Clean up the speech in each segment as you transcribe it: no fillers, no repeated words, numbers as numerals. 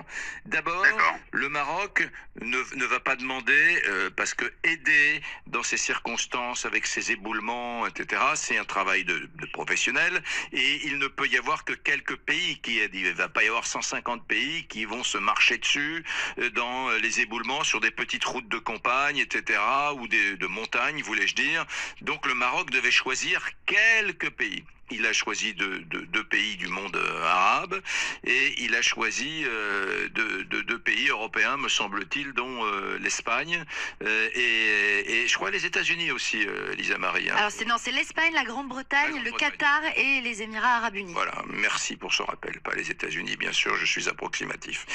raisons. D'abord, D'accord. le Maroc ne va pas demander, parce que aider dans ces circonstances avec ces éboulements, etc., c'est un travail de professionnel, et il ne peut y avoir que quelques pays qui aident. Il ne va pas y avoir 150 pays qui vont se marcher dessus dans les éboulements sur des petites routes de campagne, etc., ou de montagne, voulais-je dire. Donc le Maroc devait choisir quelques pays. Il a choisi deux pays du monde arabe, et il a choisi deux pays européens, me semble-t-il, dont l'Espagne et je crois les États-Unis aussi, Lisa Marie. Hein. Alors c'est l'Espagne, la Grande-Bretagne, le Grande-Bretagne. Qatar et les Émirats Arabes Unis. Voilà, merci pour ce rappel. Pas les États-Unis, bien sûr, je suis approximatif.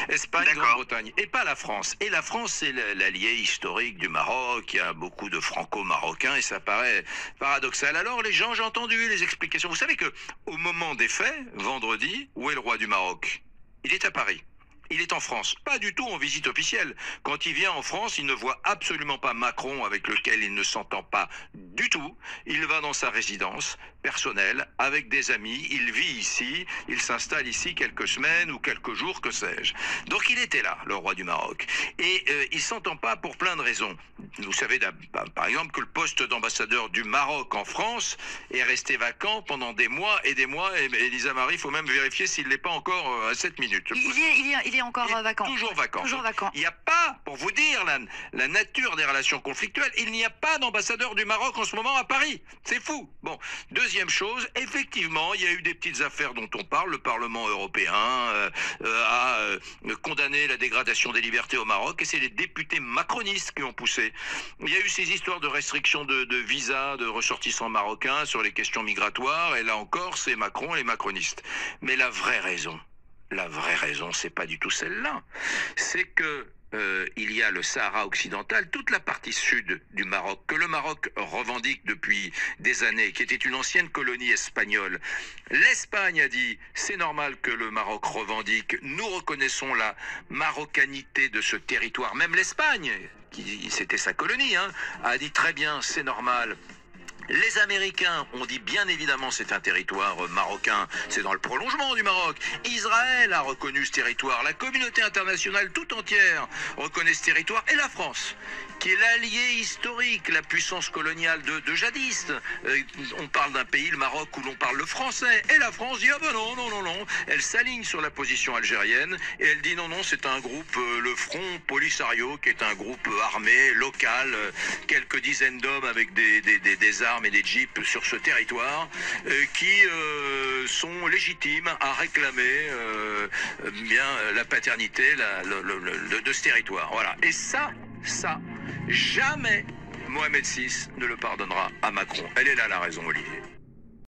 Espagne, D'accord. Grande-Bretagne, et pas la France. Et la France, c'est l'allié historique du Maroc. Il y a beaucoup de franco-marocains, et ça paraît paradoxal. Alors, les gens, j'ai entendu les explications. Vous savez que au moment des faits, vendredi, où est le roi du Maroc? Il est à Paris. Il est en France, pas du tout en visite officielle. Quand il vient en France, il ne voit absolument pas Macron, avec lequel il ne s'entend pas du tout. Il va dans sa résidence personnelle avec des amis, il vit ici, il s'installe ici quelques semaines ou quelques jours, que sais-je. Donc il était là, le roi du Maroc. Et il s'entend pas pour plein de raisons. Vous savez par exemple que le poste d'ambassadeur du Maroc en France est resté vacant pendant des mois, et Elisa Marie, il faut même vérifier s'il n'est pas encore à 7 minutes. Il est encore Il est vacant. Toujours vacant. Toujours vacant. Il n'y a pas, pour vous dire la nature des relations conflictuelles, il n'y a pas d'ambassadeur du Maroc en ce moment à Paris. C'est fou. Bon, deuxième chose, effectivement, il y a eu des petites affaires dont on parle. Le Parlement européen a condamné la dégradation des libertés au Maroc, et c'est les députés macronistes qui ont poussé. Il y a eu ces histoires de restrictions de visas de ressortissants marocains sur les questions migratoires, et là encore, c'est Macron et les macronistes. Mais la vraie raison, c'est pas du tout celle-là. C'est que il y a le Sahara occidental, toute la partie sud du Maroc, que le Maroc revendique depuis des années, qui était une ancienne colonie espagnole. L'Espagne a dit, c'est normal que le Maroc revendique, nous reconnaissons la marocanité de ce territoire. Même l'Espagne, qui c'était sa colonie, hein, a dit très bien, c'est normal. Les Américains ont dit bien évidemment c'est un territoire marocain, c'est dans le prolongement du Maroc. Israël a reconnu ce territoire, la communauté internationale tout entière reconnaît ce territoire, et la France, qui est l'allié historique, la puissance coloniale de jadis. On parle d'un pays, le Maroc, où l'on parle le français, et la France dit ah ben non. Elle s'aligne sur la position algérienne, et elle dit non, c'est un groupe, le Front Polisario, qui est un groupe armé, local, quelques dizaines d'hommes avec des armes et des jeeps sur ce territoire, qui sont légitimes à réclamer bien la paternité de ce territoire. Voilà. Et ça, jamais Mohamed VI ne le pardonnera à Macron. Elle est là la raison, Olivier.